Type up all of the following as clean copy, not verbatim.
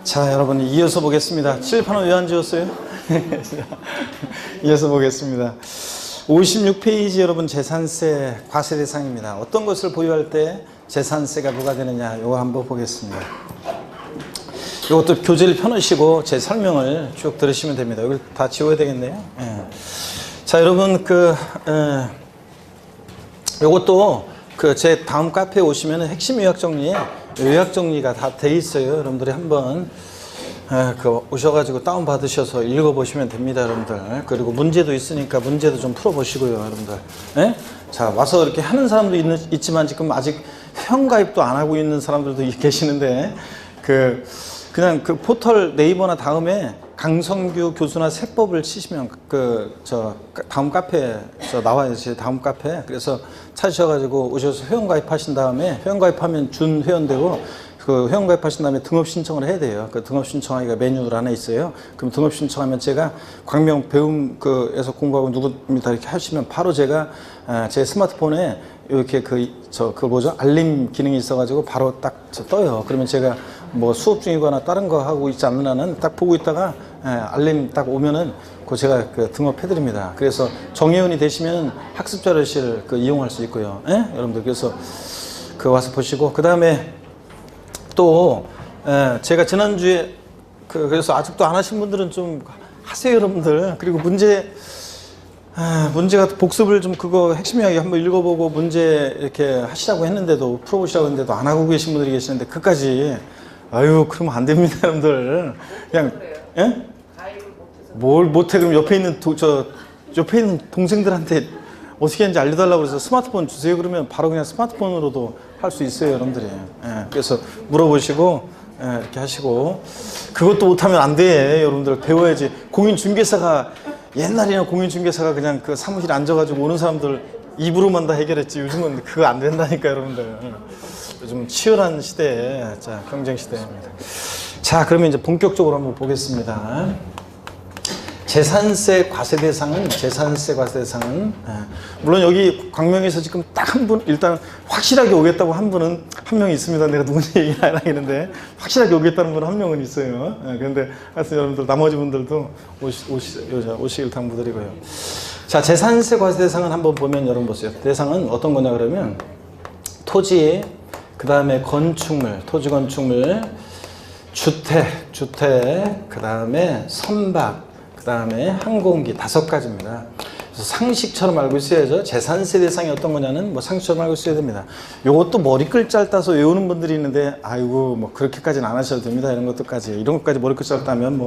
자, 여러분 이어서 보겠습니다. 칠판은 왜 안 지웠어요? 이어서 보겠습니다. 56페이지 여러분 재산세 과세 대상입니다. 어떤 것을 보유할 때 재산세가 부과되느냐 이거 한번 보겠습니다. 이것도 교재를 펴놓으시고 제 설명을 쭉 들으시면 됩니다. 이걸 다 지워야 되겠네요. 예. 자, 여러분 이것도 제 다음 카페에 오시면 핵심 요약 정리에 요약 정리가 다 돼 있어요. 여러분들이 한번 오셔가지고 다운 받으셔서 읽어보시면 됩니다, 여러분들. 그리고 문제도 있으니까 문제도 좀 풀어보시고요, 여러분들. 예? 자, 와서 이렇게 하는 사람도 있지만 지금 아직 회원가입도 안 하고 있는 사람들도 계시는데 그냥 포털 네이버나 다음에 강성규 교수나 세법을 치시면 다음 카페에 나와요. 제 다음 카페. 그래서 찾으셔가지고 오셔서 회원가입 하신 다음에 회원가입하면 준 회원되고 회원가입 하신 다음에 등업 신청을 해야 돼요. 등업 신청하기가 메뉴 안에 있어요. 그럼 등업 신청하면 제가 광명 배움에서 공부하고 누구입니다 이렇게 하시면 바로 제가 제 스마트폰에 이렇게 알림 기능이 있어가지고 바로 딱 떠요. 그러면 제가 뭐 수업 중이거나 다른 거 하고 있지 않는 한은 딱 보고 있다가 알림 딱 오면은 제가 등업해드립니다. 그래서 정회원이 되시면 학습 자료실 이용할 수 있고요. 여러분들 그래서 와서 보시고 그 다음에 또 제가 지난주에 그래서 아직도 안 하신 분들은 좀 하세요, 여러분들. 그리고 문제가 복습을 좀 핵심 이야기 한번 읽어보고 문제 이렇게 하시라고 했는데도 풀어보시라고 했는데도 안 하고 계신 분들이 계시는데 그까지 그러면 안 됩니다, 여러분들. 그냥 뭘 못해? 그럼 옆에 있는 동생들한테 어떻게 하는지 알려달라고 그래서 스마트폰 주세요. 그러면 바로 그냥 스마트폰으로도 할 수 있어요, 여러분들이. 그래서 물어보시고 이렇게 하시고 그것도 못하면 안 돼, 여러분들. 배워야지. 공인중개사가 옛날에는 공인중개사가 그냥 사무실에 앉아가지고 오는 사람들 입으로만 다 해결했지. 요즘은 그거 안 된다니까, 여러분들. 요즘 치열한 시대에 경쟁 시대입니다. 자, 그러면 이제 본격적으로 한번 보겠습니다. 재산세 과세 대상은 물론 여기 광명에서 지금 딱 한 분 일단 확실하게 오겠다고 한 분은 한 명이 있습니다. 내가 누군지 얘기는 안 하겠는데 확실하게 오겠다는 분은 한 명은 있어요. 그런데 하여튼 여러분들 나머지 분들도 오시길 당부드리고요. 자, 재산세 과세 대상은 한번 보면 여러분 보세요. 대상은 어떤 거냐 그러면 토지, 그 다음에 건축물, 토지 건축물, 주택, 그 다음에 선박, 그 다음에 항공기 5가지입니다. 그래서 상식처럼 알고 있어야죠. 재산세 대상이 어떤 거냐는 상식처럼 알고 있어야 됩니다. 요것도 머리 글자를 따서 외우는 분들이 있는데 그렇게까지는 안 하셔도 됩니다. 이런 것까지 머리 글자를 따면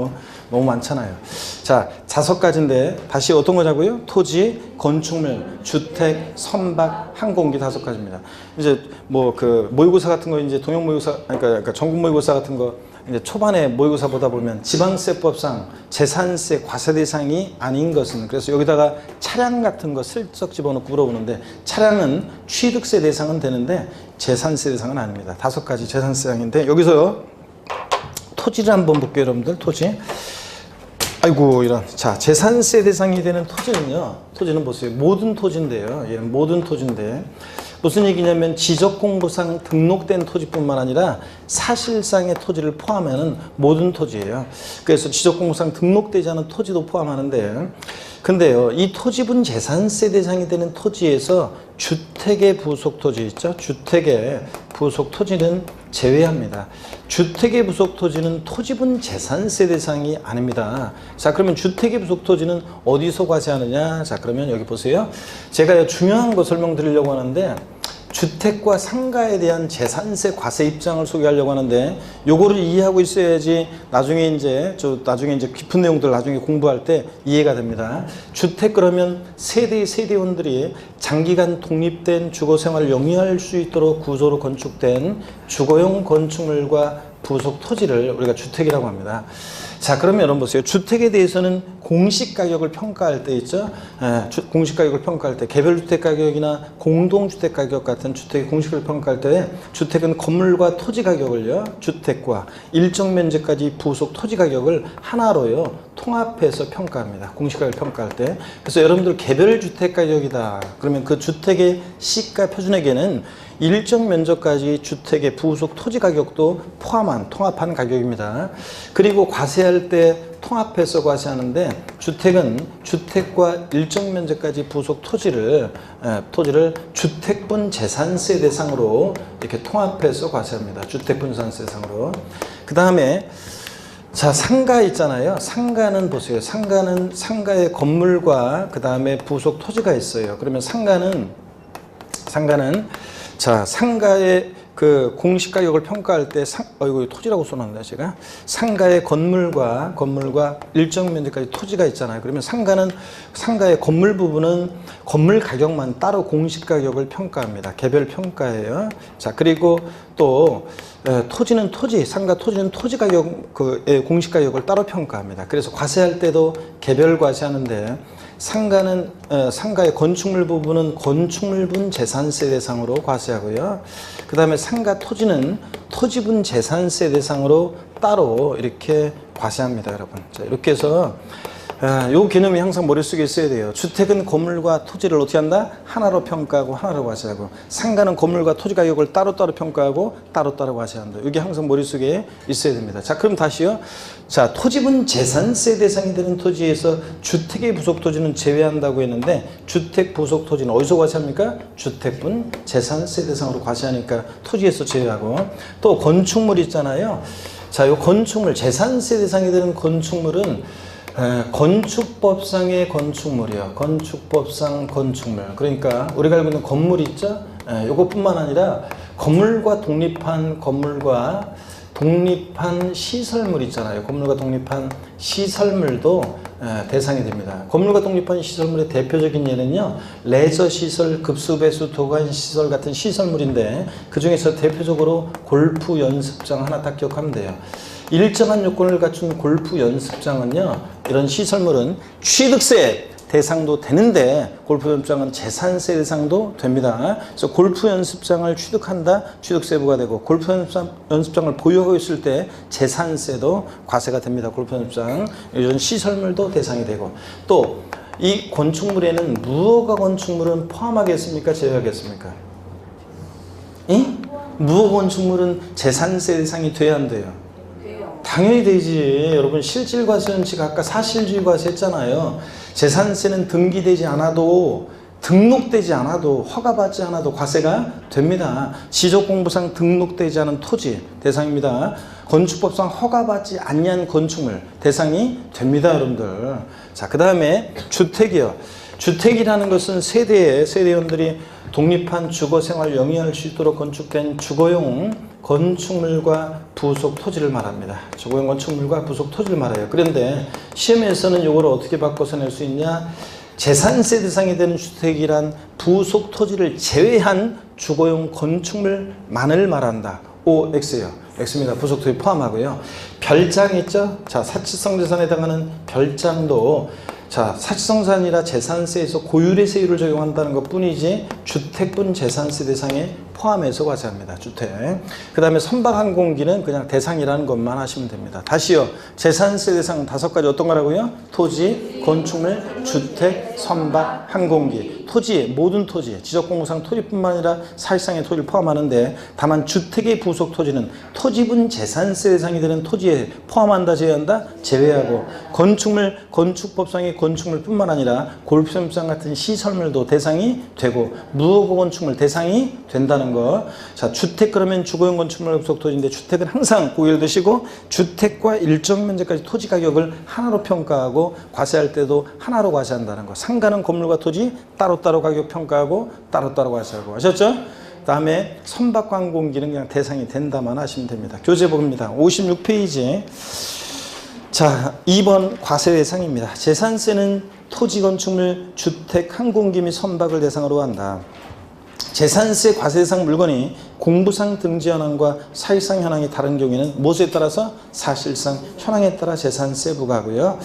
너무 많잖아요. 자, 5가지인데 다시 어떤 거냐고요? 토지, 건축물, 주택, 선박, 항공기 5가지입니다. 이제 모의고사 같은 거 이제 동형 모의고사 그러니까 전국 모의고사 같은 거 이제 초반에 모의고사 보다 보면 지방세법상 재산세 과세 대상이 아닌 것은 그래서 여기다가 차량 같은 거 슬쩍 집어넣고 물어보는데 차량은 취득세 대상은 되는데 재산세 대상은 아닙니다. 5가지 재산세 대상인데 여기서 토지를 한번 볼게요, 여러분들. 토지. 자, 재산세 대상이 되는 토지는 보세요. 모든 토지인데요. 얘는 모든 토지인데 무슨 얘기냐면 지적공부상 등록된 토지뿐만 아니라 사실상의 토지를 포함하는 모든 토지예요. 그래서 지적공부상 등록되지 않은 토지도 포함하는데 근데요, 이 토지분 재산세 대상이 되는 토지에서 주택의 부속 토지 있죠? 주택의 부속 토지는 제외합니다. 주택의 부속 토지는 토지분 재산세 대상이 아닙니다. 자, 그러면 주택의 부속 토지는 어디서 과세하느냐? 자, 그러면 여기 보세요. 제가 중요한 거 설명드리려고 하는데 주택과 상가에 대한 재산세 과세 입장을 소개하려고 하는데 요거를 이해하고 있어야지 나중에 이제 깊은 내용들 나중에 공부할 때 이해가 됩니다. 주택 그러면 세대원들이 장기간 독립된 주거생활을 영위할 수 있도록 구조로 건축된 주거용 건축물과 부속 토지를 우리가 주택이라고 합니다. 자, 그러면 여러분 보세요. 주택에 대해서는 공시 가격을 평가할 때 있죠. 공시 가격을 평가할 때 개별 주택 가격이나 공동 주택 가격 같은 주택의 공시를 평가할 때 주택은 건물과 토지 가격을요. 주택과 일정 면적까지 부속 토지 가격을 하나로요. 통합해서 평가합니다. 공시 가격을 평가할 때. 그래서 여러분들 개별 주택 가격이다. 그러면 그 주택의 시가 표준액에는 일정 면적까지 주택의 부속 토지 가격도 통합한 가격입니다. 그리고 과세할 때 통합해서 과세하는데 주택은 주택과 일정 면적까지 부속 토지를 주택분 재산세 대상으로 이렇게 통합해서 과세합니다. 주택분 재산세 대상으로. 그 다음에 자, 상가 있잖아요. 상가는 보세요. 상가는 상가의 건물과 그 다음에 부속 토지가 있어요. 그러면 상가는 자, 상가의 그 공시가격을 평가할 때 이거 토지라고 써놨네 제가. 상가의 건물과 일정 면적까지 토지가 있잖아요. 그러면 상가의 건물 부분은 건물 가격만 따로 공시가격을 평가합니다. 개별 평가예요. 자, 그리고 또 상가 토지는 토지 가격 공시가격을 따로 평가합니다. 그래서 과세할 때도 개별 과세하는데 상가의 건축물 부분은 건축물분 재산세 대상으로 과세하고요. 그 다음에 상가 토지는 토지분 재산세 대상으로 따로 이렇게 과세합니다, 여러분. 자, 이렇게 해서 요 개념이 항상 머릿속에 있어야 돼요. 주택은 건물과 토지를 어떻게 한다? 하나로 평가하고 하나로 과세하고, 상가는 건물과 토지 가격을 따로따로 평가하고 따로따로 과세한다. 이게 항상 머릿속에 있어야 됩니다. 자, 그럼 다시요. 자, 토지분 재산세 대상이 되는 토지에서 주택의 부속 토지는 제외한다고 했는데, 주택 부속 토지는 어디서 과세합니까? 주택분 재산세 대상으로 과세하니까 토지에서 제외하고, 또 건축물 있잖아요. 자, 요 건축물 재산세 대상이 되는 건축물은 건축법상의 건축물이요. 건축법상 건축물. 그러니까 우리가 알고 있는 건물 있죠? 이것뿐만 아니라 건물과 독립한 시설물 있잖아요. 건물과 독립한 시설물도 대상이 됩니다. 건물과 독립한 시설물의 대표적인 예는요, 레저 시설, 급수배수, 도관 시설 같은 시설물인데 그 중에서 대표적으로 골프 연습장 하나 딱 기억하면 돼요. 일정한 요건을 갖춘 골프 연습장은요, 이런 시설물은 취득세 대상도 되는데 골프 연습장은 재산세 대상도 됩니다. 그래서 골프 연습장을 취득한다, 취득세부가 되고, 골프 연습장을 보유하고 있을 때 재산세도 과세가 됩니다. 골프 연습장 이런 시설물도 대상이 되고, 또 이 건축물에는 무허가 건축물은 포함하겠습니까? 제외하겠습니까? 무허가 건축물은 재산세 대상이 돼야 안 돼요? 당연히 되지. 여러분, 실질과세원칙 아까 사실주의과세 했잖아요. 재산세는 등기되지 않아도, 등록되지 않아도, 허가받지 않아도 과세가 됩니다. 지적공부상 등록되지 않은 토지 대상입니다. 건축법상 허가받지 않는 건축물 대상이 됩니다, 여러분들. 자, 그 다음에 주택이요. 주택이라는 것은 세대원들이 독립한 주거생활 영위할 수 있도록 건축된 주거용 건축물과 부속 토지를 말합니다. 주거용 건축물과 부속 토지를 말해요. 그런데 시험에서는 이걸 어떻게 바꿔서 낼 수 있냐? 재산세 대상이 되는 주택이란 부속 토지를 제외한 주거용 건축물만을 말한다. OX예요. X입니다. 부속 토지 포함하고요. 별장 있죠? 자, 사치성 재산에 해당하는 별장도, 자, 사치성산이라 재산세에서 고율의 세율을 적용한다는 것 뿐이지 주택분 재산세 대상에 포함해서 과세합니다. 주택. 그 다음에 선박항공기는 그냥 대상이라는 것만 하시면 됩니다. 다시요. 재산세 대상은 5가지 어떤 거라고요? 토지, 건축물, 주택, 선박, 항공기. 토지, 모든 토지, 지적공부상 토지뿐만 아니라 사실상의 토지를 포함하는데, 다만 주택의 부속 토지는 토지분 재산세 대상이 되는 토지에 포함한다, 제외한다? 제외하고, 건축물, 건축법상의 건축물뿐만 아니라 골프연습장 같은 시설물도 대상이 되고, 무허가 건축물 대상이 된다는 거. 자, 주택 그러면 주거용 건축물 부속 토지인데, 주택은 항상 고개를 드시고 주택과 일정 면적까지 토지 가격을 하나로 평가하고 과세할 때도 하나로 과세한다는 거. 상가는 건물과 토지 따로따로 가격 평가하고 따로따로 과세하고. 아셨죠? 다음에 선박과 항공기는 그냥 대상이 된다만 하시면 됩니다. 교재보입니다. 56페이지. 자, 2번 과세 대상입니다. 재산세는 토지, 건축물, 주택, 항공기 및 선박을 대상으로 한다. 재산세 과세 대상 물건이 공부상 등재 현황과 사실상 현황이 다른 경우에는 무엇에 따라서 사실상 현황에 따라 재산세 부과하고요.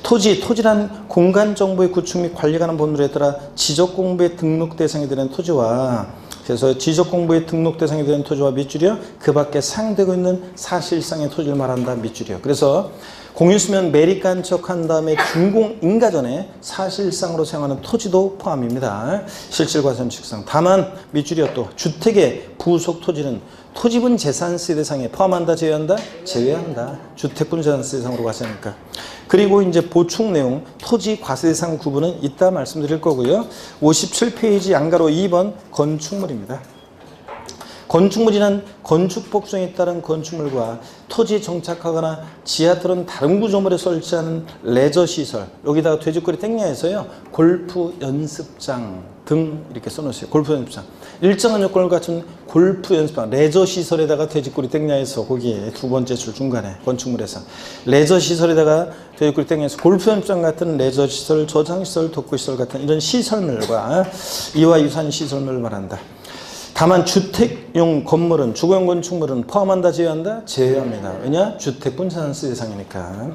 토지란 공간 정보의 구축 및 관리에 관한 법률에 따라 지적공부의 등록 대상이 되는 토지와 그래서 지적공부의 등록 대상이 되는 토지와 밑줄이요. 그 밖에 사용되고 있는 사실상의 토지를 말한다. 밑줄이요. 그래서 공유수면 매립간척한 다음에 준공인가전에 사실상으로 사용하는 토지도 포함입니다. 실질과세원칙상. 다만 밑줄이요. 또 주택의 부속 토지는 토지분 재산세 대상에 포함한다, 제외한다? 제외한다. 주택분 재산세 대상으로 과세하니까. 그리고 이제 보충 내용, 토지 과세 대상 구분은 이따 말씀드릴 거고요. 57페이지 양가로 2번 건축물입니다. 건축물이란 건축 복성에 따른 건축물과 토지 정착하거나 지하 또는 다른 구조물에 설치하는 레저 시설, 여기다가 돼지꼬리 땡야에서요 골프 연습장 등 이렇게 써놓으세요. 골프 연습장, 일정한 요건을 갖춘 골프 연습장, 레저 시설에다가 돼지꼬리 땡야에서 거기에 두 번째 줄 중간에 건축물에서 레저 시설에다가 돼지꼬리 땡야에서 골프 연습장 같은 레저 시설, 저장 시설, 독거 시설 같은 이런 시설물과 이와 유사한 시설물을 말한다. 다만 주택용 건물은, 주거용 건축물은 포함한다, 제외한다? 제외합니다. 왜냐? 주택분 재산세 대상이니까.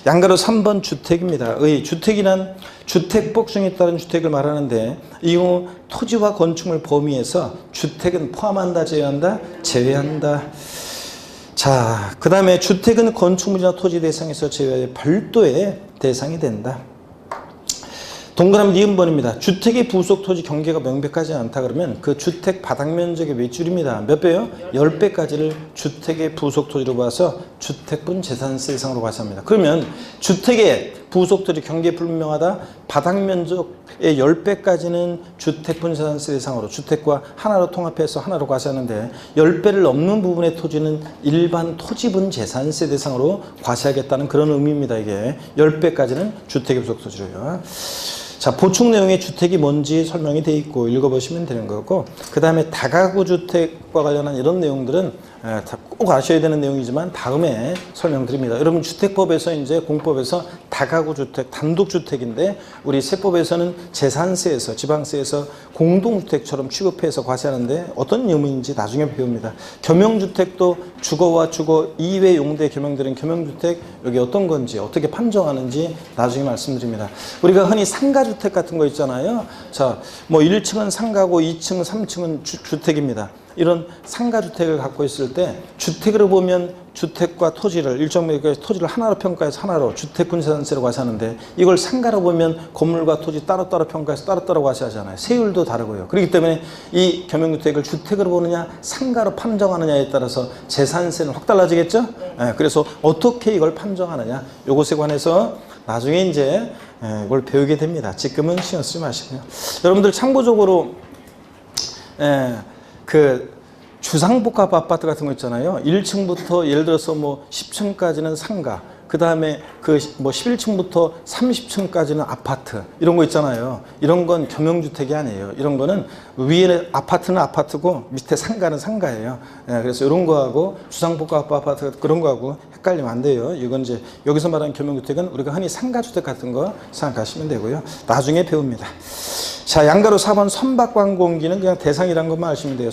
양가로 3번 주택입니다. 주택이란 주택 복성에 따른 주택을 말하는데 이 경우 토지와 건축물 범위에서 주택은 포함한다, 제외한다? 제외한다. 자, 그 다음에 주택은 건축물이나 토지 대상에서 제외하여 별도의 대상이 된다. 동그라미 니은 번입니다. 주택의 부속 토지 경계가 명백하지 않다 그러면 그 주택 바닥 면적의 몇 줄입니다. 몇 배요? 10배까지를 주택의 부속 토지로 봐서 주택분 재산세 대상으로 과세합니다. 그러면 주택의 부속 토지 경계 불명하다, 바닥 면적의 10배까지는 주택분 재산세 대상으로 주택과 하나로 통합해서 하나로 과세하는데 10배를 넘는 부분의 토지는 일반 토지분 재산세 대상으로 과세하겠다는 그런 의미입니다. 이게 10배까지는 주택의 부속 토지로요. 자, 보충 내용에 주택이 뭔지 설명이 되어 있고 읽어보시면 되는 거고, 그 다음에 다가구 주택과 관련한 이런 내용들은 꼭 아셔야 되는 내용이지만 다음에 설명드립니다. 여러분 주택법에서 이제 공법에서 다가구 주택, 단독주택인데 우리 세법에서는 재산세에서, 지방세에서 공동주택처럼 취급해서 과세하는데 어떤 의미인지 나중에 배웁니다. 겸용주택도 주거와 주거 이외 용도에 겸용되는 겸용주택, 여기 어떤 건지 어떻게 판정하는지 나중에 말씀드립니다. 우리가 흔히 상가주택 같은 거 있잖아요. 자, 뭐 1층은 상가고 2층, 3층은 주택입니다. 이런 상가주택을 갖고 있을 때 주택으로 보면 주택과 토지를 일정 면적의 토지를 하나로 평가해서 하나로 주택분 재산세로 과세하는데 이걸 상가로 보면 건물과 토지 따로따로 평가해서 따로따로 과세하잖아요. 세율도 다르고요. 그렇기 때문에 이 겸용주택을 주택으로 보느냐 상가로 판정하느냐에 따라서 재산세는 확 달라지겠죠. 그래서 어떻게 이걸 판정하느냐, 이것에 관해서 나중에 이제 이걸 배우게 됩니다. 지금은 신경 쓰지 마시고요. 여러분들 참고적으로 그 주상복합 아파트 같은 거 있잖아요. 1층부터 예를 들어서 뭐 10층까지는 상가, 그 다음에 그 뭐 11층부터 30층까지는 아파트, 이런 거 있잖아요. 이런 건 겸용주택이 아니에요. 이런 거는 위에 아파트는 아파트고 밑에 상가는 상가예요. 그래서 이런 거하고 주상복합 아파트 그런 거하고 헷갈리면 안 돼요. 이건 이제 여기서 말하는 겸용주택은 우리가 흔히 상가주택 같은 거 생각하시면 되고요. 나중에 배웁니다. 자, 양가로 4번 선박관공기는 그냥 대상이란 것만 아시면 돼요.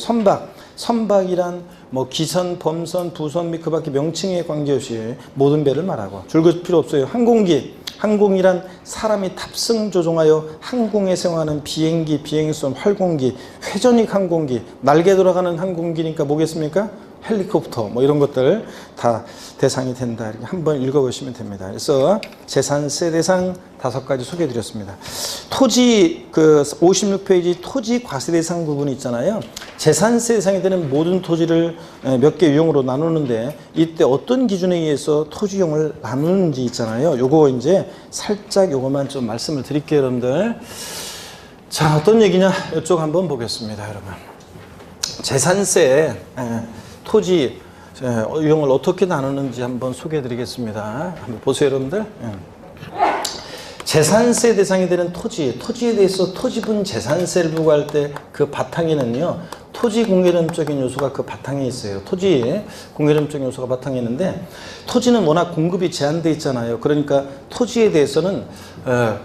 선박이란 뭐 기선, 범선, 부선 및 그 밖에 명칭에 관계없이 모든 배를 말하고 줄글 필요 없어요. 항공이란 사람이 탑승 조종하여 항공에 사용하는 비행기, 비행선, 활공기, 회전익 항공기, 날개 돌아가는 항공기니까 뭐겠습니까? 헬리콥터 뭐 이런 것들 다 대상이 된다. 이렇게 한번 읽어보시면 됩니다. 그래서 재산세 대상 5가지 소개해드렸습니다. 토지 그 56페이지 토지 과세 대상 부분이 있잖아요. 재산세 대상이 되는 모든 토지를 몇 개 유형으로 나누는데 이때 어떤 기준에 의해서 토지용을 나누는지 있잖아요. 요거 이제 살짝 요거만 좀 말씀을 드릴게요, 여러분들. 자, 어떤 얘기냐? 이쪽 한번 보겠습니다, 여러분. 재산세 토지 유형을 어떻게 나누는지 한번 소개해 드리겠습니다. 한번 보세요, 여러분들. 재산세 대상이 되는 토지에 대해서 토지분 재산세를 부과할 때 그 바탕에는요, 토지 공개념적인 요소가 그 바탕에 있어요. 토지 공개념적인 요소가 바탕에 있는데, 토지는 워낙 공급이 제한되어 있잖아요. 그러니까 토지에 대해서는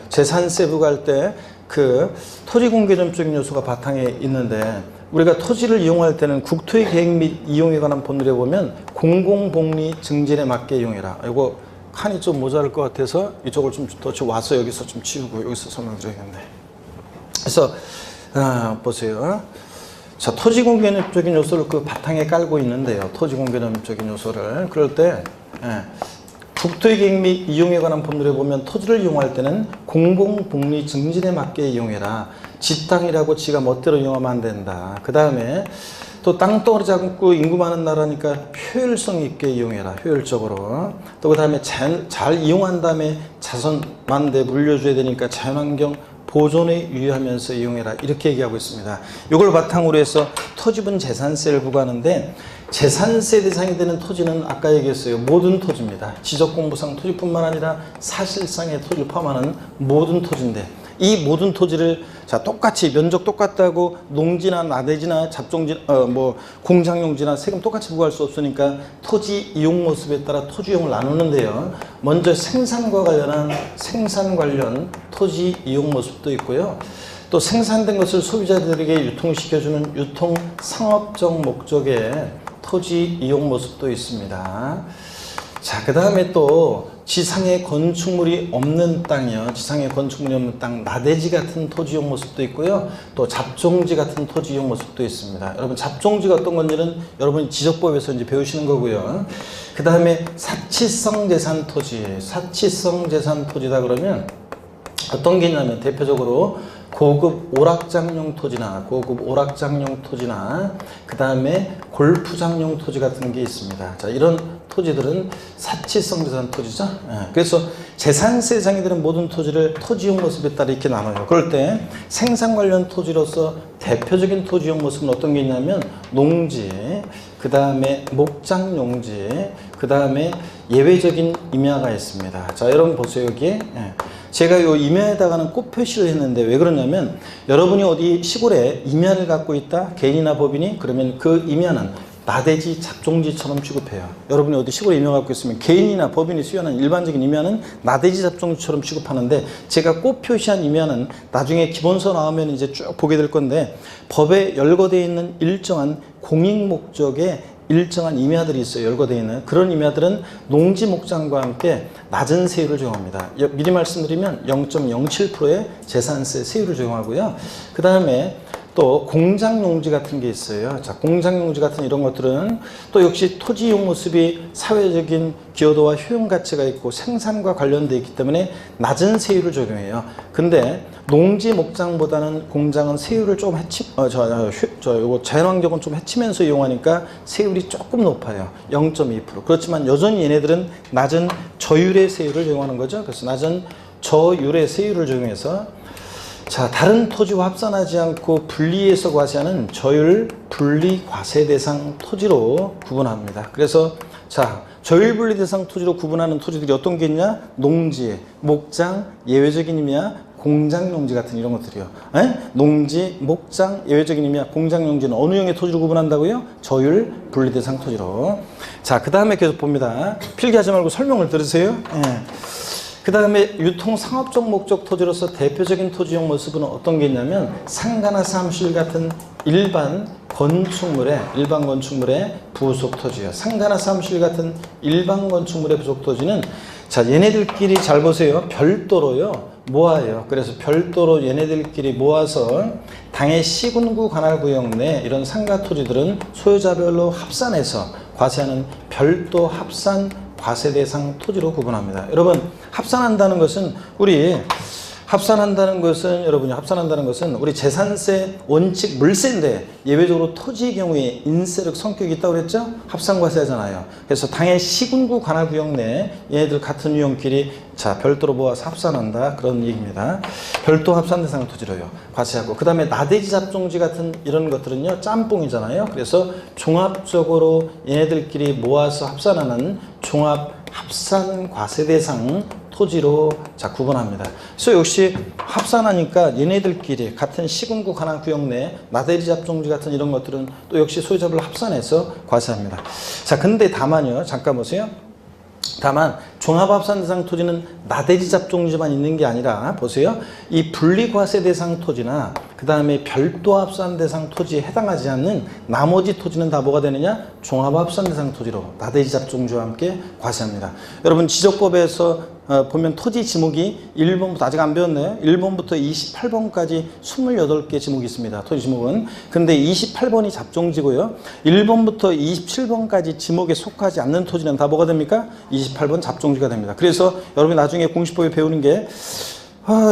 재산세 부과할 때 그 토지공개념적인 요소가 바탕에 있는데 우리가 토지를 이용할 때는 국토의 계획 및 이용에 관한 본들에 보면 공공복리 증진에 맞게 이용해라. 이거 칸이 좀 모자랄 것 같아서 이쪽을 좀 더 와서 여기서 좀 치우고 여기서 설명드려야겠네. 그래서 보세요. 자, 토지공개념적인 요소를 그 바탕에 깔고 있는데요. 토지공개념적인 요소를 그럴 때 국토의 계획 및 이용에 관한 법률에 보면 토지를 이용할 때는 공공복리 증진에 맞게 이용해라. 지 땅이라고 지가 멋대로 이용하면 안 된다. 그 다음에 또 땅덩어리 작고 인구 많은 나라니까 효율성 있게 이용해라. 효율적으로. 또 그 다음에 잘 이용한 다음에 자선 만대 물려줘야 되니까 자연환경 보존에 유의하면서 이용해라. 이렇게 얘기하고 있습니다. 이걸 바탕으로 해서 토지분 재산세를 부과하는데 재산세 대상이 되는 토지는 아까 얘기했어요. 모든 토지입니다. 지적공부상 토지뿐만 아니라 사실상의 토지를 포함하는 모든 토지인데 이 모든 토지를 자 똑같이 면적 똑같다고 농지나 나대지나 잡종지 공장용지나 세금 똑같이 부과할 수 없으니까 토지 이용 모습에 따라 토지용을 나누는데요. 먼저 생산과 관련한 생산 관련 토지 이용 모습도 있고요. 또 생산된 것을 소비자들에게 유통시켜주는 유통 상업적 목적의 토지 이용 모습도 있습니다. 자, 그 다음에 또 지상에 건축물이 없는 땅이요. 지상에 건축물이 없는 땅, 나대지 같은 토지 이용 모습도 있고요. 또 잡종지 같은 토지 이용 모습도 있습니다. 여러분 잡종지가 어떤 건지는 여러분이 지적법에서 이제 배우시는 거고요. 그 다음에 사치성 재산 토지, 사치성 재산 토지다 그러면 어떤 게 있냐면 대표적으로 고급 오락장용 토지나 그 다음에 골프장용 토지 같은 게 있습니다. 자, 이런 토지들은 사치성 재산 토지죠. 그래서 재산세 대상이 되는 모든 토지를 토지용 모습에 따라 이렇게 나눠요. 그럴 때 생산 관련 토지로서 대표적인 토지용 모습은 어떤 게 있냐면 농지, 그 다음에 목장용지, 그 다음에 예외적인 임야가 있습니다. 자, 여러분 보세요. 여기에 제가 이 임야에다가는 꽃 표시를 했는데 왜 그러냐면 여러분이 어디 시골에 임야를 갖고 있다 개인이나 법인이 그러면 그 임야는 나대지 잡종지처럼 취급해요. 여러분이 어디 시골에 임야 갖고 있으면 개인이나 법인이 수여하는 일반적인 임야는 나대지 잡종지처럼 취급하는데 제가 꽃 표시한 임야는 나중에 기본서 나오면 이제 쭉 보게 될 건데 법에 열거되어 있는 일정한 공익 목적의 일정한 임야들이 있어요. 열거되어 있는 그런 임야들은 농지 목장과 함께 낮은 세율을 적용합니다. 미리 말씀드리면 0.07%의 재산세 세율을 적용하고요. 그 다음에 또 공장용지 같은 게 있어요. 자, 공장용지 같은 이런 것들은 또 역시 토지 이용 모습이 사회적인 기여도와 효용 가치가 있고 생산과 관련되어 있기 때문에 낮은 세율을 적용해요. 근데 농지 목장보다는 공장은 세율을 좀 요거 자연환경은 좀 해치면서 이용하니까 세율이 조금 높아요. 0.2%. 그렇지만 여전히 얘네들은 낮은 저율의 세율을 적용하는 거죠. 그래서 낮은 저율의 세율을 적용해서 자, 다른 토지와 합산하지 않고 분리해서 과세하는 저율 분리 과세 대상 토지로 구분합니다. 그래서 자, 저율 분리 대상 토지로 구분하는 토지들이 어떤 게 있냐? 농지, 목장, 예외적인 임야, 공장용지 같은 이런 것들이요. 농지, 목장, 예외적인 임야, 공장용지는 어느 형의 토지로 구분한다고요? 저율 분리 대상 토지로. 자, 그 다음에 계속 봅니다. 필기하지 말고 설명을 들으세요. 그 다음에 유통 상업적 목적 토지로서 대표적인 토지용 모습은 어떤 게 있냐면 상가나 사무실 같은 일반 건축물의 부속 토지예요. 상가나 사무실 같은 일반 건축물의 부속 토지는 자, 얘네들끼리 잘 보세요. 별도로요 모아요. 그래서 별도로 얘네들끼리 모아서 당해 시군구 관할구역 내 이런 상가 토지들은 소유자별로 합산해서 과세하는 별도 합산 과세 대상 토지로 구분합니다. 여러분 합산한다는 것은 합산한다는 것은 우리 재산세 원칙 물세인데 예외적으로 토지의 경우에 인세력 성격이 있다고 그랬죠? 합산과세 하잖아요. 그래서 당해 시군구 관할구역 내 얘네들 같은 유형끼리 자 별도로 모아서 합산한다 그런 얘기입니다. 별도 합산 대상 토지로요 과세하고 그 다음에 나대지 잡종지 같은 이런 것들은요 짬뽕이잖아요. 그래서 종합적으로 얘네들끼리 모아서 합산하는 종합 합산 과세 대상 토지로 자 구분합니다. 그래서 역시 합산하니까 얘네들끼리 같은 시군구 관할구역 내 나대지 잡종지 같은 이런 것들은 또 역시 소유자별로 합산해서 과세합니다. 자 근데 다만요 잠깐 보세요. 다만 종합합산 대상 토지는 나대지 잡종지만 있는 게 아니라 보세요. 이 분리과세 대상 토지나 그 다음에 별도 합산 대상 토지에 해당하지 않는 나머지 토지는 다 뭐가 되느냐? 종합합산 대상 토지로 나대지 잡종지와 함께 과세합니다. 여러분 지적법에서 보면 토지 지목이 1번부터 아직 안 배웠네요. 1번부터 28번까지 28개 지목이 있습니다. 토지 지목은. 근데 28번이 잡종지고요. 1번부터 27번까지 지목에 속하지 않는 토지는 다 뭐가 됩니까? 28번 잡종지가 됩니다. 그래서 여러분이 나중에 공시법에 배우는 게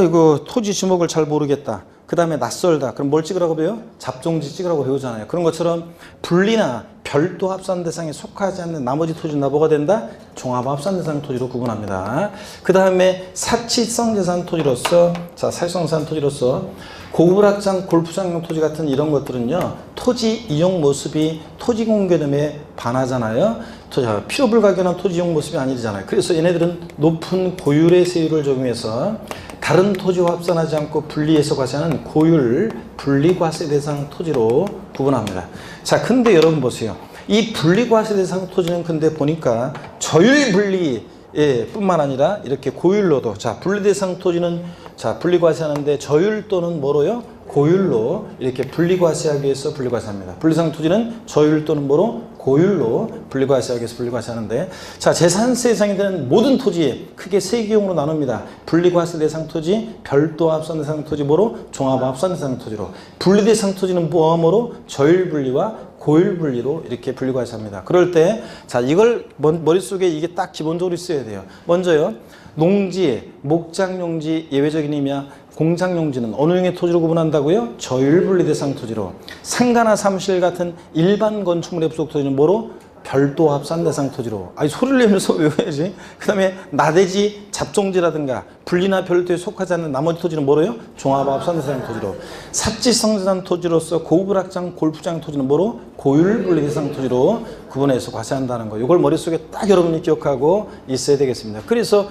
이거 토지 지목을 잘 모르겠다. 그 다음에 낯설다. 그럼 뭘 찍으라고 배워요? 잡종지 찍으라고 배우잖아요. 그런 것처럼 분리나 별도 합산 대상에 속하지 않는 나머지 토지는 다 뭐가 된다? 종합 합산 대상 토지로 구분합니다. 그 다음에 사치성 재산 토지로서, 사치성 재산 토지로서 고급락장, 골프장용 토지 같은 이런 것들은요, 토지 이용 모습이 토지 공개념에 반하잖아요. 필요 불가결한 토지 이용 모습이 아니잖아요. 그래서 얘네들은 높은 고율의 세율을 적용해서 다른 토지와 합산하지 않고 분리해서 과세하는 고율 분리과세 대상 토지로 구분합니다. 자, 근데 여러분 보세요. 이 분리과세 대상 토지는 근데 보니까 저율 분리 뿐만 아니라 이렇게 고율로도, 분리 대상 토지는 분리과세하는데 저율 또는 뭐로요? 고율로 이렇게 분리과세하기 위해서 분리과세합니다. 분리대상 토지는 저율 또는 뭐로? 고율로 분리과세하기 위해서 분리과세하는데, 재산세 대상이 되는 모든 토지에 크게 세 개용으로 나눕니다. 분리과세 대상 토지, 별도 합산 대상 토지, 뭐로? 종합 합산 대상 토지로. 분리 대상 토지는 뭐로? 저율 분리와 고율 분리로 이렇게 분리과세합니다. 그럴 때, 이걸 머릿속에 이게 딱 기본적으로 있어야 돼요. 먼저요, 농지, 목장용지, 예외적인 의미야. 공장용지는 어느 용의 토지로 구분한다고요? 저율분리 대상 토지로. 상가나 사무실 같은 일반 건축물에 부속 토지는 뭐로? 별도 합산 대상 토지로. 소리를 내면서 외워야지. 그 다음에 나대지 잡종지라든가 분리나 별도에 속하지 않는 나머지 토지는 뭐로요? 종합 합산 대상 토지로. 삽지성 재산 토지로서 고급락장, 골프장 토지는 뭐로? 고율 분리 대상 토지로 구분해서 과세한다는 거. 이걸 머릿속에 딱 여러분이 기억하고 있어야 되겠습니다. 그래서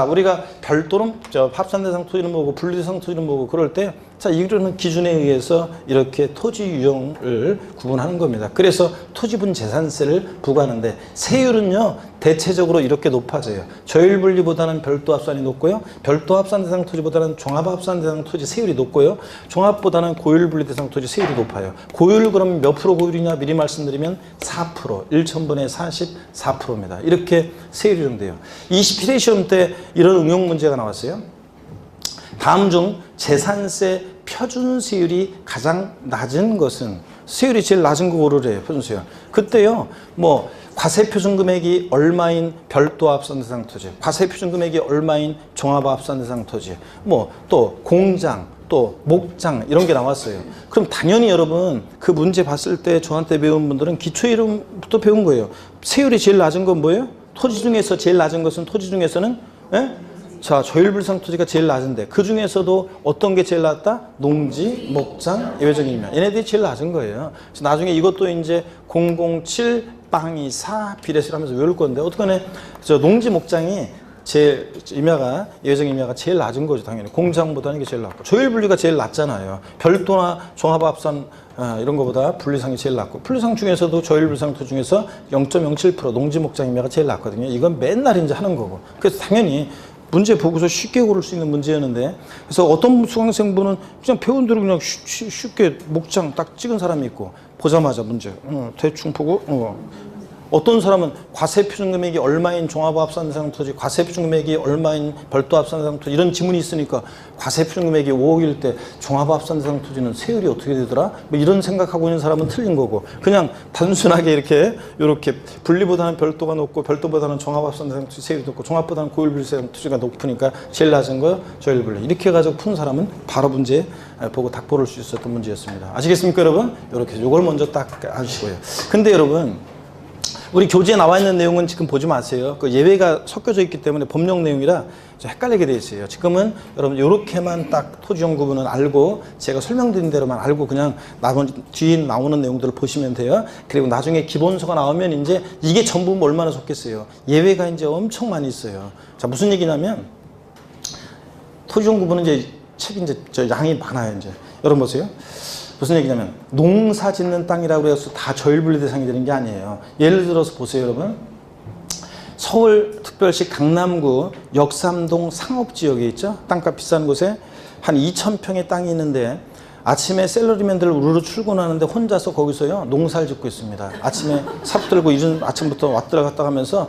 우리가 별도는 합산 대상 토지는 뭐고 분리 대상 토지는 뭐고 그럴 때 이런 기준에 의해서 이렇게 토지 유형을 구분하는 겁니다. 그래서 토지분 재산세를 부과하는데 세율은요, 대체적으로 이렇게 높아져요. 저율 분리보다는 별도 합산이 높고요. 별도 합산 대상 토지보다는 종합 합산 대상 토지 세율이 높고요. 종합보다는 고율 분리 대상 토지 세율이 높아요. 고율 그러면 몇 프로 고율이냐 미리 말씀드리면 4%, 1,000분의 44%입니다. 이렇게 세율이 정돼요. 21회 시험 때 이런 응용 문제가 나왔어요. 다음 중 재산세 표준세율이 가장 낮은 것은, 세율이 제일 낮은 거 고르래요. 표준세율. 그때요, 과세표준금액이 얼마인 별도 합산 대상 토지, 과세표준금액이 얼마인 종합 합산 대상 토지, 또 공장, 또 목장 이런 게 나왔어요. 그럼 당연히 여러분 그 문제 봤을 때 저한테 배운 분들은 기초 이름부터 배운 거예요. 세율이 제일 낮은 건 뭐예요? 토지 중에서 제일 낮은 것은 토지 중에서는 저율불상 토지가 제일 낮은데 그 중에서도 어떤 게 제일 낮다? 농지, 목장, 예외적인 임야. 얘네들이 제일 낮은 거예요. 그래서 나중에 이것도 이제 007 빵이 4 비례수를 하면서 외울 건데 어떡하네. 농지, 목장이 제일 임야가, 예외적인 임야가 제일 낮은 거죠. 당연히 공장보다는 이게 제일 낮고 저율 분리가 제일 낮잖아요. 별도나 종합합산 이런 거보다 분리상이 제일 낮고, 분리상 중에서도 저율불상 토지 중에서 0.07% 농지, 목장 임야가 제일 낮거든요. 이건 맨날 이제 하는 거고. 그래서 당연히 문제 보고서 쉽게 고를 수 있는 문제였는데, 그래서 어떤 수강생분은 그냥 배운 대로 그냥 쉽게 목장 딱 찍은 사람이 있고, 보자마자 문제 대충 보고 어떤 사람은 과세표준금액이 얼마인 종합합산 대상 토지, 과세표준금액이 얼마인 별도 합산 대상 토지 이런 지문이 있으니까 과세표준금액이 5억일 때 종합합산 대상 토지는 세율이 어떻게 되더라? 이런 생각하고 있는 사람은 틀린 거고, 그냥 단순하게 이렇게 분리보다는 별도가 높고 별도보다는 종합합산 대상 토지 세율이 높고 종합보다는 고율분리 대상 토지가 높으니까 제일 낮은 거 저율분리, 이렇게 해가지고 푼 사람은 바로 문제 보고 딱 고를 수 있었던 문제였습니다. 아시겠습니까 여러분? 이렇게 요걸 먼저 딱 아시고요. 근데 여러분, 우리 교재에 나와 있는 내용은 지금 보지 마세요. 그 예외가 섞여져 있기 때문에 법령 내용이라 좀 헷갈리게 돼 있어요. 지금은 여러분 이렇게만 딱 토지용 구분은 알고, 제가 설명드린 대로만 알고 그냥 뒤에 나오는 내용들을 보시면 돼요. 그리고 나중에 기본서가 나오면 이제 이게 전부 얼마나 좋겠어요. 예외가 이제 엄청 많이 있어요. 무슨 얘기냐면, 토지용 구분은 이제 책이 이제 양이 많아요. 이제 여러분 보세요. 무슨 얘기냐면, 농사 짓는 땅이라고 해서 다 저율분리 대상이 되는 게 아니에요. 예를 들어서 보세요, 여러분. 서울 특별시 강남구 역삼동 상업지역에 있죠. 땅값 비싼 곳에 한 2,000평의 땅이 있는데 아침에 샐러리맨들 우르르 출근하는데 혼자서 거기서요 농사를 짓고 있습니다. 아침에 삽 들고 이른 아침부터 왔다 갔다 하면서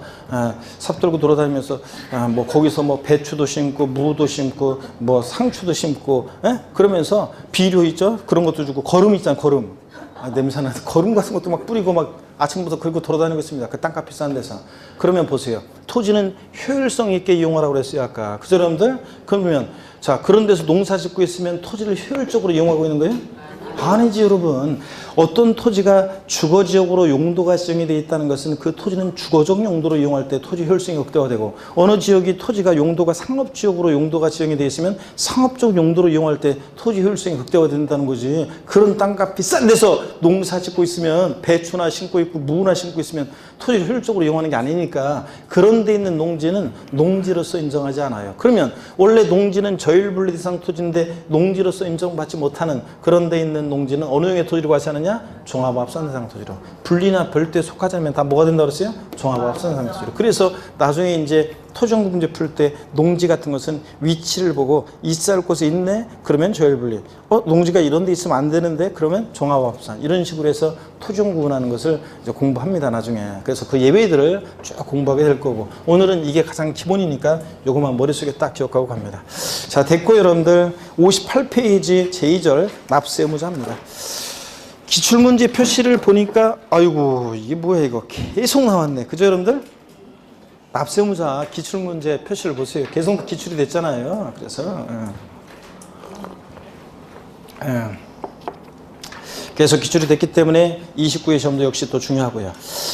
삽 들고 돌아다니면서 뭐 거기서 뭐 배추도 심고 무도 심고 뭐 상추도 심고 그러면서 비료 있죠 그런 것도 주고 거름 있잖아요 거름 냄새나 거름 같은 것도 막 뿌리고 막 아침부터 긁고 돌아다니고 있습니다. 그 땅값 비싼 데서. 그러면 보세요. 토지는 효율성 있게 이용하라고 그랬어요 아까. 그죠 여러분들? 그러면 자 그런 데서 농사 짓고 있으면 토지를 효율적으로 이용하고 있는 거예요? 아니지 여러분. 어떤 토지가 주거지역으로 용도가 지정이 되어 있다는 것은 그 토지는 주거적 용도로 이용할 때 토지 효율성이 극대화되고 어느 지역이 토지가 용도가 상업지역으로 용도가 지정이 되어 있으면 상업적 용도로 이용할 때 토지 효율성이 극대화된다는 거지. 그런 땅값 비싼 데서 농사 짓고 있으면 배추나 심고 있고 무나 심고 있으면 토지를 효율적으로 이용하는 게 아니니까 그런 데 있는 농지는 농지로서 인정하지 않아요. 그러면 원래 농지는 저율분리 대상 토지인데 농지로서 인정받지 못하는 그런 데 있는 농지는 어느 형의 토지로 과세하느냐? 종합합산 대상 토지로. 분리나 별도에 속하지 않으면 다 뭐가 된다고 그랬어요? 종합합산 대상 토지로. 그래서 나중에 이제 토지정보 문제 풀 때 농지 같은 것은 위치를 보고 있어야 할 곳에 있네? 그러면 저율분리. 농지가 이런 데 있으면 안 되는데? 그러면 종합합산. 이런 식으로 해서 토지정 구분하는 것을 이제 공부합니다 나중에. 그래서 그 예외들을 쭉 공부하게 될 거고 오늘은 이게 가장 기본이니까 요것만 머릿속에 딱 기억하고 갑니다. 자 됐고 여러분들 58페이지 제2절 납세 의무자입니다. 기출문제 표시를 보니까 아이고 이게 뭐야 이거 계속 나왔네. 그죠 여러분들? 납세 의무자 기출문제 표시를 보세요. 계속 기출이 됐잖아요. 그래서 계속 기출이 됐기 때문에 29회 시험도 역시 또 중요하고요.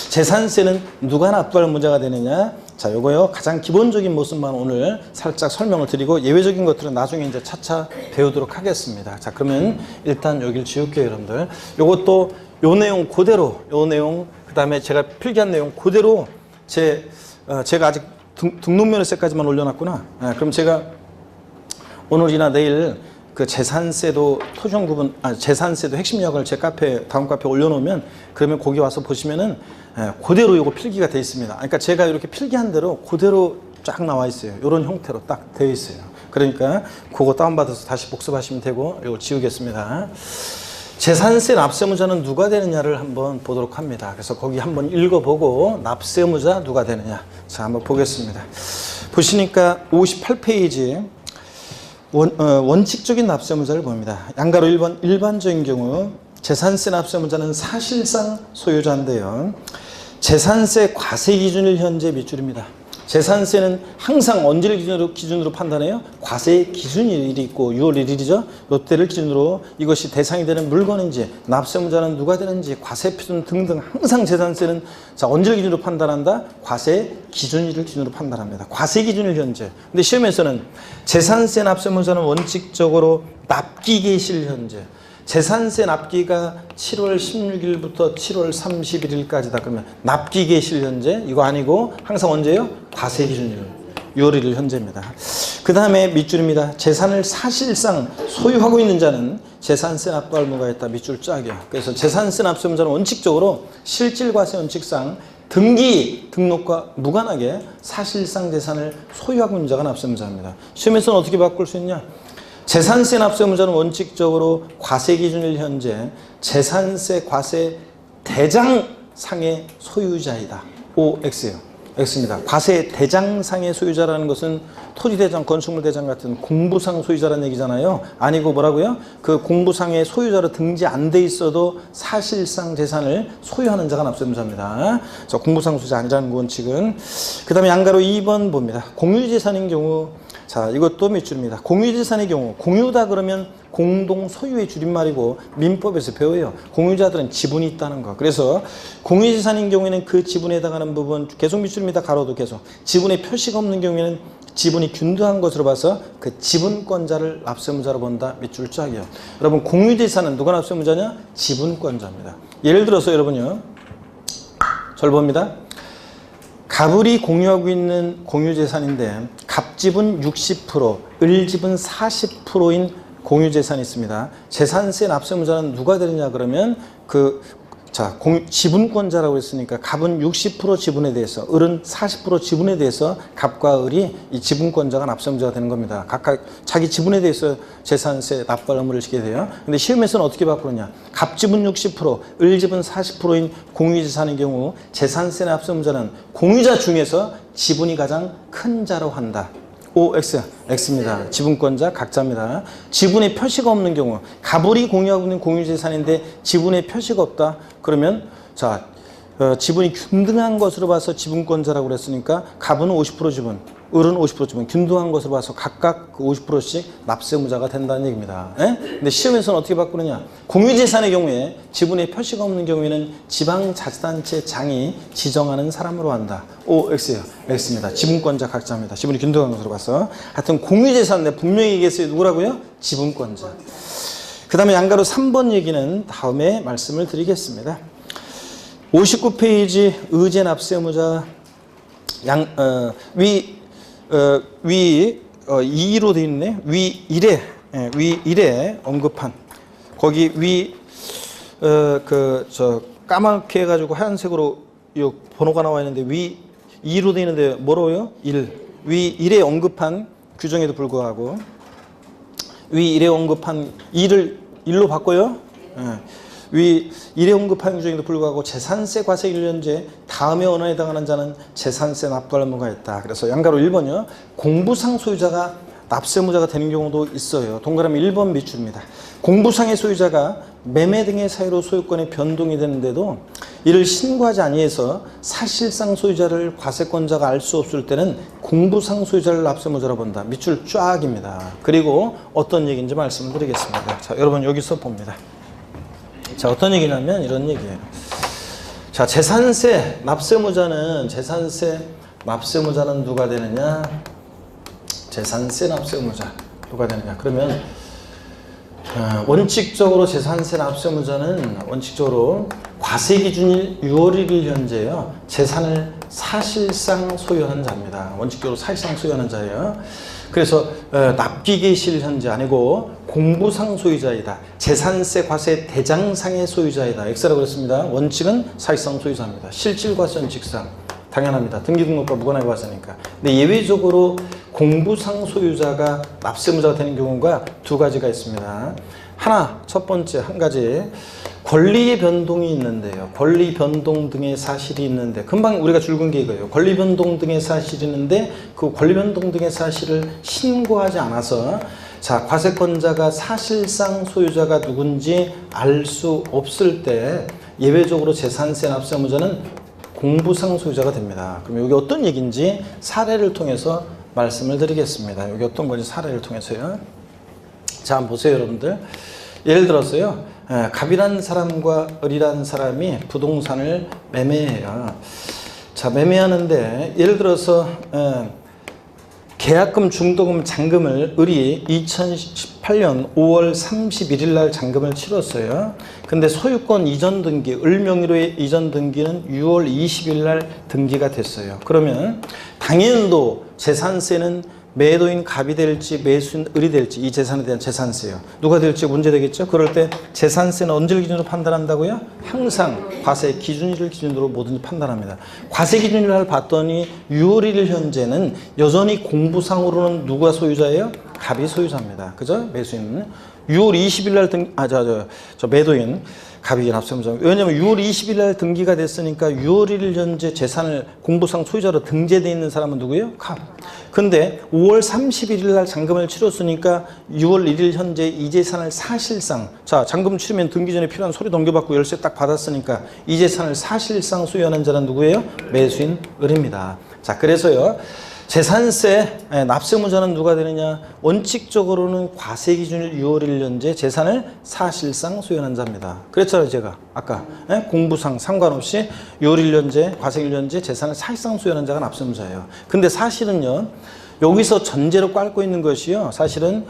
재산세는 누가 납부할 문제가 되느냐? 자, 요거요. 가장 기본적인 모습만 오늘 살짝 설명을 드리고 예외적인 것들은 나중에 이제 차차 배우도록 하겠습니다. 자, 그러면 일단 여기를 지울게요, 여러분들. 요것도 요 내용 그대로, 요 내용, 그 다음에 제가 필기한 내용 그대로 제가 아직 등록면허세까지만 올려놨구나. 그럼 제가 오늘이나 내일 그 재산세도 토지정 구분, 재산세도 핵심 요약을 제 카페, 다음 카페에 올려놓으면 그러면 거기 와서 보시면은 그대로 요거 필기가 돼 있습니다. 그러니까 제가 이렇게 필기한 대로 그대로 쫙 나와 있어요. 이런 형태로 딱 되어 있어요. 그러니까 그거 다운받아서 다시 복습하시면 되고 이거 지우겠습니다. 재산세 납세의무자는 누가 되느냐를 한번 보도록 합니다. 그래서 거기 한번 읽어보고 납세의무자 누가 되느냐. 자, 한번 보겠습니다. 보시니까 58페이지 원칙적인 납세의무자를 봅니다. 양가로 1번 일반적인 경우 재산세 납세의무자는 사실상 소유자인데요. 재산세 과세 기준일 현재 밑줄입니다. 재산세는 항상 언제를 기준으로 판단해요? 과세 기준일이 있고 6월 1일이죠. 이때를 기준으로 이것이 대상이 되는 물건인지 납세의무자는 누가 되는지 과세 표준 등등 항상 재산세는 자 언제를 기준으로 판단한다? 과세 기준일을 기준으로 판단합니다. 과세 기준일 현재. 근데 시험에서는 재산세 납세의무자는 원칙적으로 납기 개시일 현재. 재산세 납기가 7월 16일부터 7월 31일까지다. 그러면 납기 개시일 현재 이거 아니고 항상 언제요? 과세 기준일 6월 1일 현재입니다. 그 다음에 밑줄입니다. 재산을 사실상 소유하고 있는 자는 재산세 납부할 의무가 있다. 밑줄 짝이요. 그래서 재산세 납세의무자는 원칙적으로 실질과세 원칙상 등록과 무관하게 사실상 재산을 소유하고 있는 자가 납세의무자입니다. 시험에서는 어떻게 바꿀 수 있냐? 재산세 납세의무자는 원칙적으로 과세 기준일 현재 재산세 과세 대장상의 소유자이다. OX예요. X입니다. 과세 대장상의 소유자라는 것은 토지대장, 건축물대장 같은 공부상 소유자라는 얘기잖아요. 아니고 뭐라고요? 그 공부상의 소유자로 등재 안 돼 있어도 사실상 재산을 소유하는 자가 납세의무자입니다. 자, 공부상 소유자 아니라는 원칙은. 그 다음에 양가로 2번 봅니다. 공유재산인 경우 자, 이것도 밑줄입니다. 공유재산의 경우, 공유다 그러면 공동 소유의 줄임말이고 민법에서 배워요. 공유자들은 지분이 있다는 거. 그래서 공유재산인 경우에는 그 지분에 해당하는 부분 계속 밑줄입니다. 가로도 계속. 지분에 표시가 없는 경우에는 지분이 균등한 것으로 봐서 그 지분권자를 납세의무자로 본다. 밑줄 짝이요. 여러분 공유재산은 누가 납세의무자냐? 지분권자입니다. 예를 들어서 여러분요. 절 봅니다. 갑을이 공유하고 있는 공유재산인데 갑지분 60%, 을지분 40%인 공유재산이 있습니다. 재산세 납세의무자는 누가 되느냐 그러면 그 자, 지분권자라고 했으니까 갑은 60% 지분에 대해서, 을은 40% 지분에 대해서 갑과 을이 이 지분권자가 납세의무자가 되는 겁니다. 각각 자기 지분에 대해서 재산세 납부할 의무를 지게 돼요. 근데 시험에서는 어떻게 바꾸느냐? 갑 지분 60%, 을 지분 40%인 공유재산의 경우 재산세 납세의무자는 공유자 중에서 지분이 가장 큰 자로 한다. OX, X입니다. 지분권자 각자입니다. 지분에 표시가 없는 경우, 갑을이 공유하고 있는 공유재산인데 지분에 표시가 없다. 그러면 자, 지분이 균등한 것으로 봐서 지분권자라고 그랬으니까 갑은 50% 지분, 을은 50% 지분, 균등한 것으로 봐서 각각 그 50%씩 납세의무자가 된다는 얘기입니다. 예? 근데 시험에서는 어떻게 바꾸느냐? 공유재산의 경우에 지분에 표시가 없는 경우에는 지방자치단체장이 지정하는 사람으로 한다. OX예요. X입니다. 지분권자 각자입니다. 지분이 균등한 것으로 봐서. 하여튼 공유재산 내가 분명히 얘기했어요. 누구라고요? 지분권자. 그 다음에 양가로 3번 얘기는 다음에 말씀을 드리겠습니다. 59페이지 의제 납세의무자 위 2로 되어 있네. 위 1에 언급한 거기 까맣게 해가지고 하얀색으로 이 번호가 나와 있는데 위 2로 되어 있는데 뭐로요? 1. 위 1에 언급한 규정에도 불구하고 위 1에 언급한 2를 1로 바꿔요. 위 1에 언급한 규정에도 불구하고 재산세 과세 1년제 다음에 언어에 해당하는 자는 재산세 납부할 의무가 있다. 그래서 양가로 1번이요. 공부상 소유자가 납세의무자가 되는 경우도 있어요. 동그라미 1번 밑줄입니다. 공부상의 소유자가 매매 등의 사유로 소유권의 변동이 되는데도 이를 신고하지 아니해서 사실상 소유자를 과세권자가 알 수 없을 때는 공부상 소유자를 납세의무자로 본다. 밑줄 쫙입니다. 그리고 어떤 얘기인지 말씀을 드리겠습니다. 자, 여러분 여기서 봅니다. 자, 어떤 얘기냐면 이런 얘기예요. 자, 재산세 납세의무자는 누가 되느냐? 재산세 납세의무자 누가 되느냐? 그러면 원칙적으로 재산세 납세의무자는 원칙적으로 과세기준일 6월 1일 현재요. 재산을 사실상 소유하는 자입니다. 원칙적으로 사실상 소유하는 자예요. 그래서 납기계실 현재 아니고 공부상 소유자이다. 재산세 과세 대장상의 소유자이다. X라고 했습니다. 원칙은 사실상 소유자입니다. 실질과세 원칙상 당연합니다. 등기등록과 무관하게 과세니까. 근데 예외적으로 공부상 소유자가 납세의무자가 되는 경우가 두 가지가 있습니다. 하나, 첫 번째 한 가지 권리의 변동이 있는데요. 권리 변동 등의 사실이 있는데 금방 우리가 줄근 게 이거예요. 권리 변동 등의 사실이 있는데 그 권리 변동 등의 사실을 신고하지 않아서 자, 과세권자가 사실상 소유자가 누군지 알 수 없을 때 예외적으로 재산세 납세의무자는 공부상 소유자가 됩니다. 그럼 여기 어떤 얘기인지 사례를 통해서 말씀을 드리겠습니다. 여기 어떤 건지 사례를 통해서요. 자, 한번 보세요, 여러분들. 예를 들어서요. 갑이라는 사람과 을이라는 사람이 부동산을 매매해요. 자, 매매하는데 예를 들어서 계약금, 중도금, 잔금을 을이 2018년 5월 31일 날 잔금을 치렀어요. 근데 소유권 이전 등기, 을 명의로의 이전 등기는 6월 20일 날 등기가 됐어요. 그러면 당연도 재산세는 매도인 갑이 될지 매수인 을이 될지 이 재산에 대한 재산세요. 누가 될지 문제되겠죠. 그럴 때 재산세는 언제를 기준으로 판단한다고요? 항상 과세 기준일을 기준으로 뭐든지 판단합니다. 과세 기준일을 봤더니 6월 1일 현재는 여전히 공부상으로는 누가 소유자예요? 갑이 소유자입니다. 그죠? 매수인은 6월 20일 날 매도인 갑이 납세의무자. 왜냐하면 6월 20일 날 등기가 됐으니까 6월 1일 현재 재산을 공부상 소유자로 등재되어 있는 사람은 누구예요? 갑. 근데 5월 31일 날 잔금을 치렀으니까 6월 1일 현재 이 재산을 사실상 자, 잔금 치르면 등기 전에 필요한 서류 넘겨받고 열쇠 딱 받았으니까 이 재산을 사실상 소유하는 자는 누구예요? 매수인 을입니다. 자, 그래서요. 재산세 납세의무자는 누가 되느냐? 원칙적으로는 과세기준일 6월 1일 현재 재산을 사실상 소유하는 자입니다. 그랬잖아요, 제가 아까 공부상 상관없이 6월 1일 현재 과세기일 현재 재산을 사실상 소유하는 자가 납세의무자예요. 근데 사실은요, 여기서 전제로 깔고 있는 것이요, 사실은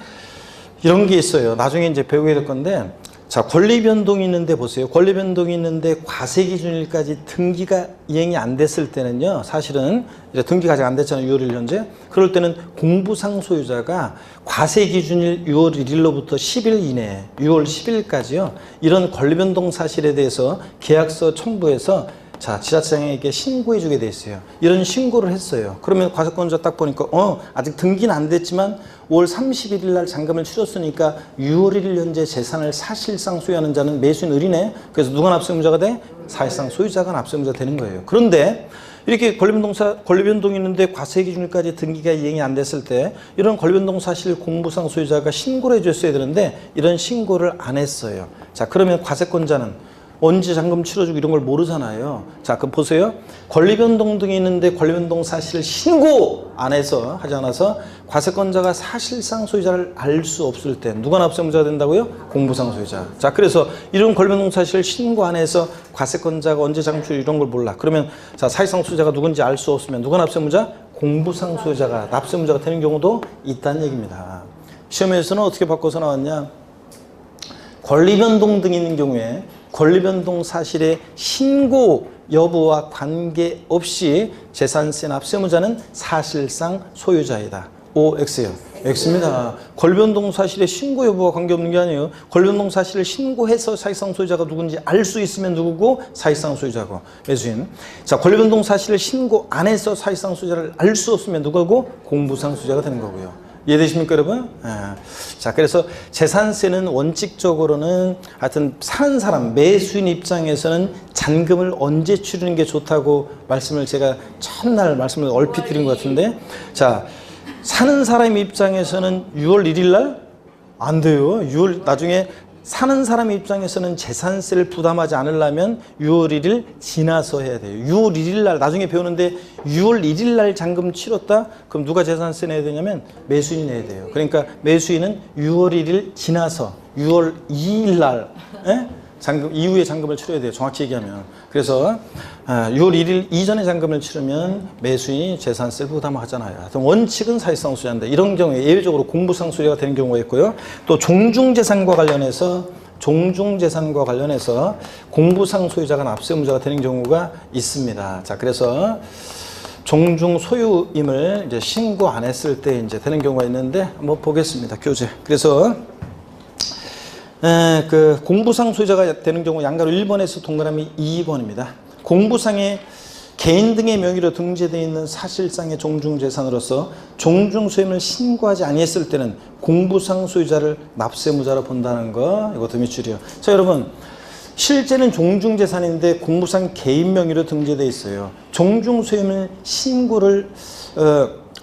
이런 게 있어요. 나중에 이제 배우게 될 건데, 자, 권리 변동이 있는데 보세요. 권리 변동이 있는데 과세 기준일까지 등기가 이행이 안 됐을 때는요. 사실은 이제 등기가 아직 안 됐잖아요. 6월 1일 현재. 그럴 때는 공부상 소유자가 과세 기준일 6월 1일로부터 10일 이내에 6월 10일까지요. 이런 권리 변동 사실에 대해서 계약서 첨부해서 자, 지자체장에게 신고해 주게 돼 있어요. 이런 신고를 했어요. 그러면 과세권자 딱 보니까 아직 등기는 안 됐지만 5월 31일 날 잔금을 치렀으니까 6월 1일 현재 재산을 사실상 소유하는 자는 매수인 을이네. 그래서 누가 납세의무자가 돼? 사실상 소유자가 납세의무자가 되는 거예요. 그런데 이렇게 권리변동이 있는데 과세 기준일까지 등기가 이행이 안 됐을 때 이런 권리변동 사실 공부상 소유자가 신고를 해줬어야 되는데 이런 신고를 안 했어요. 자, 그러면 과세권자는 언제 잔금 치러주고 이런 걸 모르잖아요. 자, 그럼 보세요. 권리변동 등이 있는데 권리변동 사실을 신고 안 해서 하지 않아서 과세권자가 사실상 소유자를 알 수 없을 때 누가 납세의무자가 된다고요? 공부상 소유자. 자, 그래서 이런 권리변동 사실을 신고 안 해서 과세권자가 언제 잔금 치러 이런 걸 몰라. 그러면 자, 사실상 소유자가 누군지 알 수 없으면 누가 납세의무자? 공부상 소유자가 납세의무자가 되는 경우도 있다는 얘기입니다. 시험에서는 어떻게 바꿔서 나왔냐? 권리변동 등이 있는 경우에 권리변동 사실의 신고 여부와 관계없이 재산세 납세의무자는 사실상 소유자이다. O, X요. X입니다. 권리변동 사실의 신고 여부와 관계없는 게 아니에요. 권리변동 사실을 신고해서 사실상 소유자가 누군지 알 수 있으면 누구고? 사실상 소유자고 매수인. 자, 권리변동 사실을 신고 안 해서 사실상 소유자를 알 수 없으면 누구고? 공부상 소유자가 되는 거고요. 이해되십니까, 여러분? 자, 그래서 재산세는 원칙적으로는 하여튼 사는 사람, 매수인 입장에서는 잔금을 언제 치르는 게 좋다고 말씀을 제가 첫날 말씀을 얼핏 드린 것 같은데, 자, 사는 사람 입장에서는 6월 1일 날 안 돼요. 나중에 사는 사람 입장에서는 재산세를 부담하지 않으려면 6월 1일 지나서 해야 돼요. 6월 1일 날 나중에 배우는데 6월 1일 날 잔금 치렀다? 그럼 누가 재산세 내야 되냐면 매수인이 내야 돼요. 그러니까 매수인은 6월 1일 지나서 6월 2일 날 잔금 이후에 잔금을 치러야 돼요. 정확히 얘기하면. 그래서 6월 1일 이전에 잔금을 치르면 매수인이 재산세를 부담하잖아요. 하여튼 원칙은 사실상 소유자인데 이런 경우에 예외적으로 공부상 소유자가 되는 경우가 있고요. 또 종중재산과 관련해서 공부상 소유자가 납세의무자가 되는 경우가 있습니다. 자, 그래서 종중 소유임을 이제 신고 안 했을 때 이제 되는 경우가 있는데 한번 보겠습니다. 교재. 그래서 그 공부상 소유자가 되는 경우 양가로 1번에서 동그라미 2번입니다. 공부상에 개인 등의 명의로 등재되어 있는 사실상의 종중재산으로서 종중소임을 신고하지 아니했을 때는 공부상 소유자를 납세의무자로 본다는 거, 이것도 밑줄이요. 자, 여러분, 실제는 종중재산인데 공부상 개인 명의로 등재되어 있어요. 종중소임을 신고를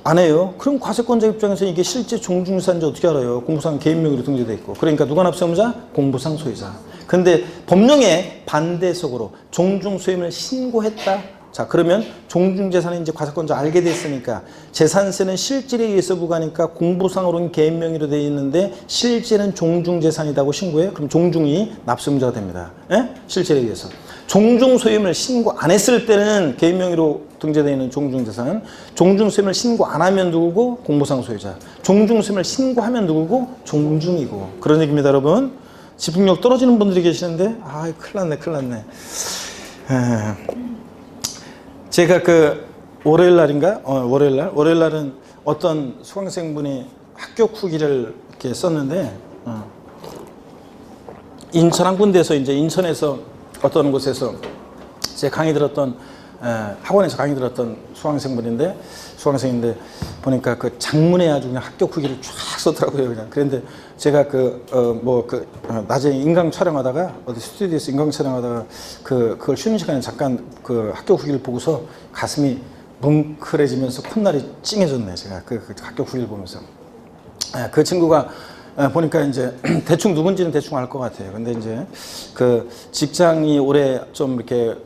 안 해요. 그럼 과세권자 입장에서 이게 실제 종중재산인지 어떻게 알아요? 공부상 개인 명의로 등재되어 있고. 그러니까 누가 납세의무자? 공부상 소유자. 근데 법령에 반대속으로 종중소임을 신고했다. 자, 그러면 종중재산인지 과세권자 알게 됐으니까 재산세는 실질에 의해서 부과하니까 공부상으로는 개인 명의로 되어 있는데 실제는 종중재산이라고 신고해요. 그럼 종중이 납세의무자가 됩니다. 실질에 의해서. 종중소임을 신고 안 했을 때는 개인 명의로 등재되어 있는 종중재산, 종중소임을 신고 안 하면 누구고? 공부상 소유자. 종중소임을 신고하면 누구고? 종중이고. 그런 얘기입니다, 여러분. 집중력 떨어지는 분들이 계시는데, 큰일 났네. 제가 월요일 날인가? 월요일 날은 어떤 수강생분이 합격 후기를 이렇게 썼는데, 인천 한 군데에서 이제 인천에서 어떤 곳에서 제 강의 들었던 학원에서 강의 들었던 수강생인데 보니까 그 장문에 아주 그냥 합격 후기를 쫙 썼더라고요. 그냥. 그런데 제가 낮에 인강 촬영하다가 어디 스튜디오에서 인강 촬영하다가 그걸 쉬는 시간에 잠깐 그 합격 후기를 보고서 가슴이 뭉클해지면서 콧날이 찡해졌네. 제가 그 합격 후기를 보면서 그 친구가 보니까 이제 대충 누군지는 대충 알 것 같아요. 근데 이제 그 직장이 올해 좀 이렇게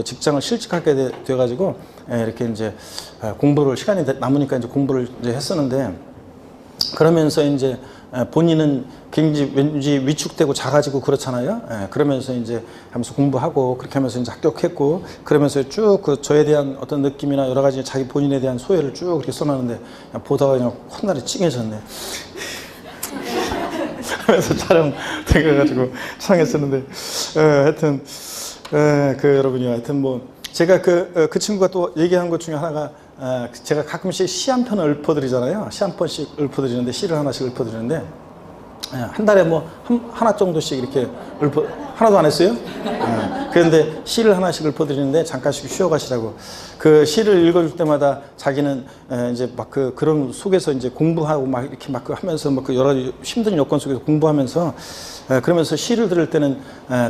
직장을 실직하게 돼가지고 이렇게 이제 공부를 시간이 남으니까 이제 공부를 이제 했었는데 그러면서 이제 본인은 굉장히 왠지 위축되고 작아지고 그렇잖아요. 그러면서 이제 하면서 공부하고 그렇게 하면서 이제 합격했고 그러면서 쭉 저에 대한 어떤 느낌이나 여러 가지 자기 본인에 대한 소회를 쭉 이렇게 써놨는데 보다가 그냥 콧날이 찡해졌네. 하면서 촬영 돼가지고 촬영했었는데, 하여튼, 여러분이 하여튼 뭐, 제가 그 친구가 또 얘기한 것 중에 하나가, 제가 가끔씩 시 한 편을 읊어드리잖아요. 시 한 편씩 읊어드리는데, 시를 하나씩 읊어드리는데, 한 달에 뭐 하나 정도씩 이렇게 하나도 안 했어요? 그런데 시를 하나씩 읊어드리는데 잠깐씩 쉬어가시라고. 그 시를 읽어줄 때마다 자기는 이제 막 그런 속에서 이제 공부하고 막 이렇게 막 하면서 막 그 여러 가지 힘든 여건 속에서 공부하면서 그러면서 시를 들을 때는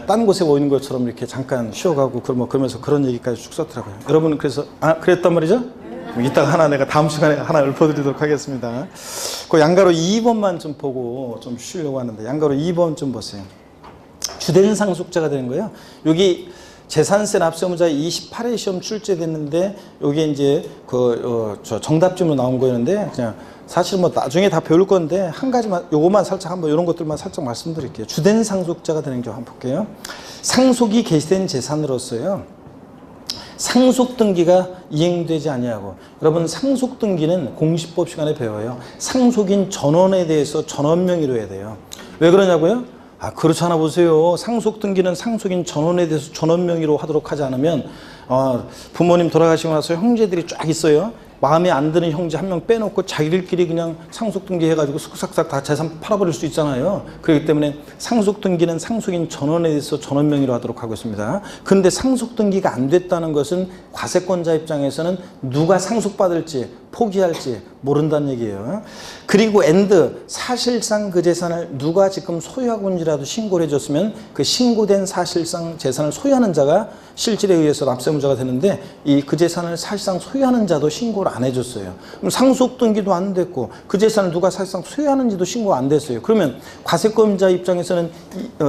딴 곳에 오는 것처럼 이렇게 잠깐 쉬어가고 그러면서 그런 얘기까지 쭉 썼더라고요. 여러분 그래서 그랬단 말이죠? 이따가 하나 내가 다음 시간에 하나 읊어드리도록 하겠습니다. 그 양가로 2번만 좀 보고 좀 쉬려고 하는데 양가로 2번 좀 보세요. 주된 상속자가 되는 거예요. 여기 재산세 납세의무자 28회 시험 출제됐는데 여기 이제 저 정답집으로 나온 거였는데 그냥 사실 뭐 나중에 다 배울 건데 한 가지만 요거만 살짝 한번 이런 것들만 살짝 말씀드릴게요. 주된 상속자가 되는 거 한번 볼게요. 상속이 개시된 재산으로서요. 상속등기가 이행되지 아니하고 여러분 상속등기는 공시법 시간에 배워요. 상속인 전원에 대해서 전원명의로 해야 돼요. 왜 그러냐고요? 그렇지 않아 보세요. 상속등기는 상속인 전원에 대해서 전원명의로 하도록 하지 않으면 부모님 돌아가시고 나서 형제들이 쫙 있어요. 마음에 안 드는 형제 한 명 빼놓고 자기들끼리 그냥 상속등기 해가지고 슥싹싹 다 재산 팔아버릴 수 있잖아요. 그렇기 때문에 상속등기는 상속인 전원에 대해서 전원명의로 하도록 하고 있습니다. 근데 상속등기가 안 됐다는 것은 과세권자 입장에서는 누가 상속받을지 포기할지 모른다는 얘기예요. 그리고 사실상 그 재산을 누가 지금 소유하고 있는지라도 신고를 해줬으면 그 신고된 사실상 재산을 소유하는 자가 실질에 의해서 납세의무자가 되는데 그 재산을 사실상 소유하는 자도 신고를 안 해줬어요. 그럼 상속등기도 안 됐고 그 재산을 누가 사실상 소유하는지도 신고가 안 됐어요. 그러면 과세권자 입장에서는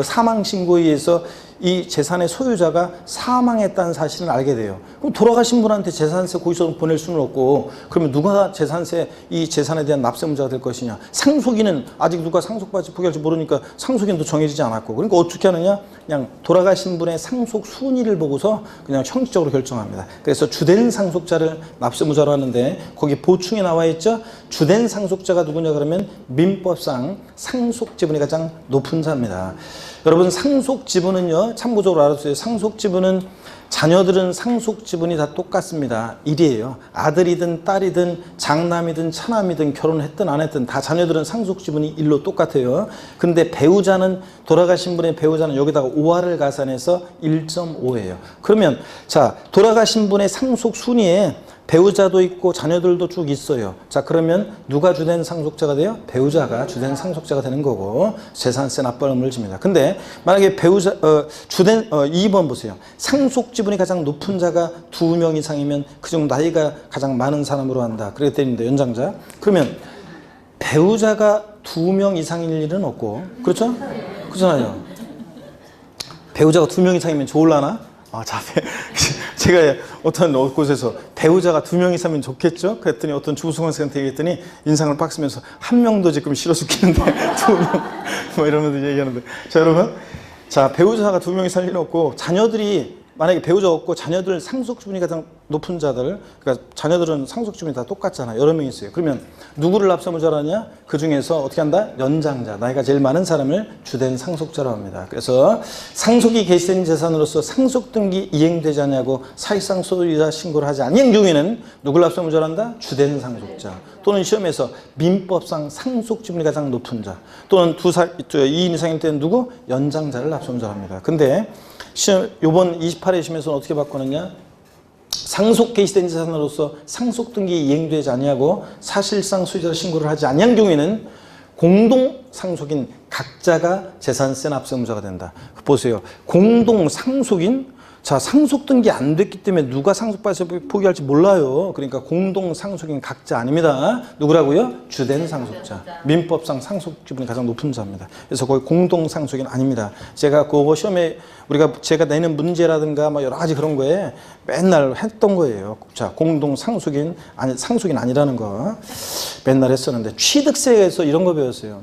사망신고에 의해서 이 재산의 소유자가 사망했다는 사실을 알게 돼요. 그럼 돌아가신 분한테 재산세 고의소송 보낼 수는 없고 그러면 누가 이 재산에 대한 납세의무자가 될 것이냐. 상속인은 아직 누가 상속받을지 포기할지 모르니까 상속인도 정해지지 않았고 그러니까 어떻게 하느냐. 그냥 돌아가신 분의 상속 순위를 보고서 그냥 형식적으로 결정합니다. 그래서 주된 상속자를 납세의무자로 하는데 거기 보충에 나와 있죠. 주된 상속자가 누구냐 그러면 민법상 상속지분이 가장 높은 자입니다. 여러분 상속지분은요 참고적으로 알아두세요. 상속지분은 자녀들은 상속지분이 다 똑같습니다. 1이에요. 아들이든 딸이든 장남이든 차남이든 결혼을 했든 안 했든 다 자녀들은 상속지분이 1로 똑같아요. 근데 돌아가신 분의 배우자는 여기다가 5화를 가산해서 1.5예요. 그러면 자 돌아가신 분의 상속 순위에 배우자도 있고 자녀들도 쭉 있어요. 자 그러면 누가 주된 상속자가 돼요? 배우자가 주된 상속자가 되는 거고 재산세 납부함을 집니다. 근데 만약에 2번 보세요. 상속지분이 가장 높은 자가 2명 이상이면 그중 나이가 가장 많은 사람으로 한다. 그렇게 되는데 연장자. 그러면 배우자가 2명 이상일 일은 없고 그렇죠? 그렇잖아요. 배우자가 2명 이상이면 좋을라나? 제가 어떤 곳에서 배우자가 2명 이상이면 좋겠죠? 그랬더니 어떤 주부성원생한테 얘기했더니 인상을 빡 쓰면서 1명도 지금 싫어 죽겠는데 2명 뭐 이러면서 얘기하는데 자 여러분 배우자가 2명이 살 일은 없고 자녀들이 만약에 배우자가 없고 자녀들 상속지분이 가장 높은 자들 그러니까 자녀들은 상속지분이 다 똑같잖아요. 여러 명 있어요. 그러면 누구를 납세의무자로 하냐? 그 중에서 어떻게 한다? 연장자 나이가 제일 많은 사람을 주된 상속자로 합니다. 그래서 상속이 개시된 재산으로서 상속등기 이행되지 않냐고 사실상 소유자 신고를 하지 않는 경우에는 누구를 납세의무자로 한다? 주된 상속자 또는 시험에서 민법상 상속지분이 가장 높은 자 또는 2인 이상일 때는 누구? 연장자를 납세의무자로 합니다. 근데 이번 28회 시험에서는 어떻게 바꾸느냐? 상속 개시된 재산으로서 상속등기 이행되지 아니하고 사실상 소유자 신고를 하지 아니한 경우에는 공동 상속인 각자가 재산세 납세의무자가 된다. 보세요. 공동 상속인 상속 등기 안 됐기 때문에 누가 상속받아서 포기할지 몰라요. 그러니까 공동 상속인 각자 아닙니다. 누구라고요? 주된 상속자. 민법상 상속지분이 가장 높은 자입니다. 그래서 거기 공동 상속인 아닙니다. 제가 그거 시험에 제가 내는 문제라든가 여러 가지 그런 거에 맨날 했던 거예요. 공동 상속인 아니라는 거 맨날 했었는데 취득세에서 이런 거 배웠어요.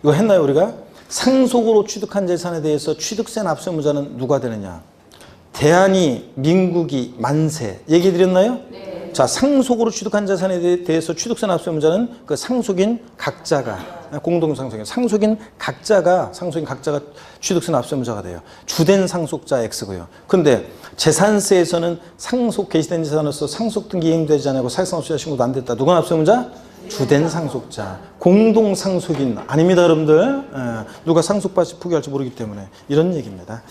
이거 했나요 우리가? 상속으로 취득한 재산에 대해서 취득세 납세의무자는 누가 되느냐? 대한이, 민국이, 만세 얘기 드렸나요? 네. 상속으로 취득한 재산에 대해서 취득세 납세의무자는 그 상속인 각자가 공동상속인. 상속인 각자가 취득세 납세의무자가 돼요. 주된 상속자 X고요. 근데 재산세에서는 상속 개시된 재산으로서 상속 등기 이행되지 않고 사익상속자 신고도 안 됐다. 누가 납세의무자? 주된 상속자. 공동상속인 아닙니다, 여러분들. 누가 상속받을지 포기할지 모르기 때문에 이런 얘기입니다.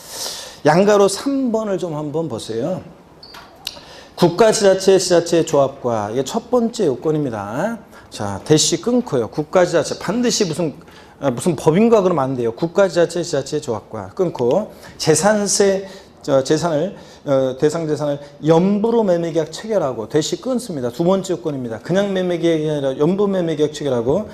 양가로 3번을 좀 한번 보세요. 국가지자체, 지자체 조합과 이게 첫 번째 요건입니다. 자, 대시 끊고요. 국가지자체 반드시 무슨 법인과 그러면 안 돼요. 국가지자체, 지자체 조합과 끊고 재산세 재산을 대상 재산을 연부로 매매계약 체결하고 대시 끊습니다. 두 번째 요건입니다. 그냥 매매계약이 아니라 연부 매매계약 체결하고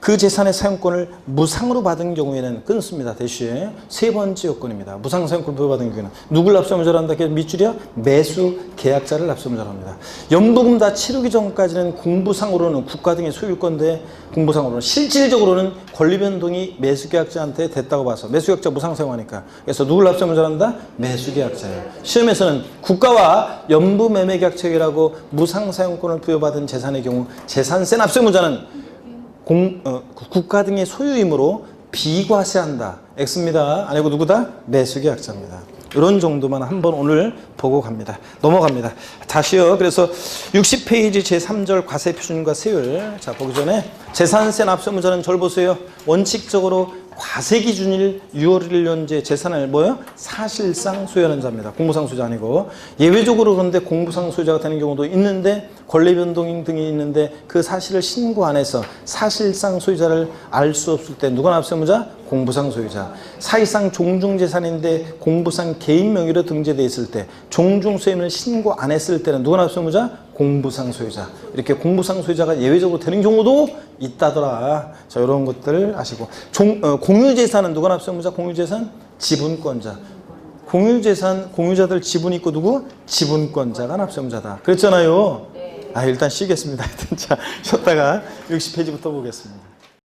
그 재산의 사용권을 무상으로 받은 경우에는 끊습니다. 대시. 세 번째 요건입니다. 무상 사용권을 부여받은 경우에는 누굴 납세의무자로 한다? 밑줄이야? 매수 계약자를 납세의무자로 합니다. 연부금 다 치르기 전까지는 공부상으로는 국가 등의 소유권인데 공부상으로는 실질적으로는 권리 변동이 매수 계약자한테 됐다고 봐서 매수 계약자 무상 사용하니까 그래서 누굴 납세의무자로 한다? 매수 계약자예요. 시험에서는 국가와 연부 매매 계약 체결하고 무상 사용권을 부여받은 재산의 경우 재산세 납세의무자는 국가 등의 소유이므로 비과세한다. X입니다. 아니고 누구다? 매수계약자입니다. 이런 정도만 한번 오늘 보고 갑니다. 넘어갑니다. 다시요. 그래서 60페이지 제3절 과세 표준과 세율. 자, 보기 전에 재산세 납세의무자는 절 보세요. 원칙적으로 과세 기준일 6월 1년제 재산을 뭐요? 사실상 소유하는 자입니다. 공부상 소유자 아니고. 예외적으로 그런데 공부상 소유자가 되는 경우도 있는데 권리 변동 등이 있는데 그 사실을 신고 안 해서 사실상 소유자를 알 수 없을 때 누가 납세의무자? 공부상 소유자. 사실상 종중재산인데 공부상 개인 명의로 등재되어 있을 때 종중소임을 신고 안 했을 때는 누가 납세의무자? 공부상 소유자. 이렇게 공부상 소유자가 예외적으로 되는 경우도 있다더라. 자, 이런 것들 아시고. 공유재산은 누가 납세의무자? 공유재산? 지분권자. 공유재산, 공유자들 지분이 있고 누구? 지분권자가 납세의무자다. 그랬잖아요. 일단 쉬겠습니다. 자, 쉬었다가 60페이지부터 보겠습니다.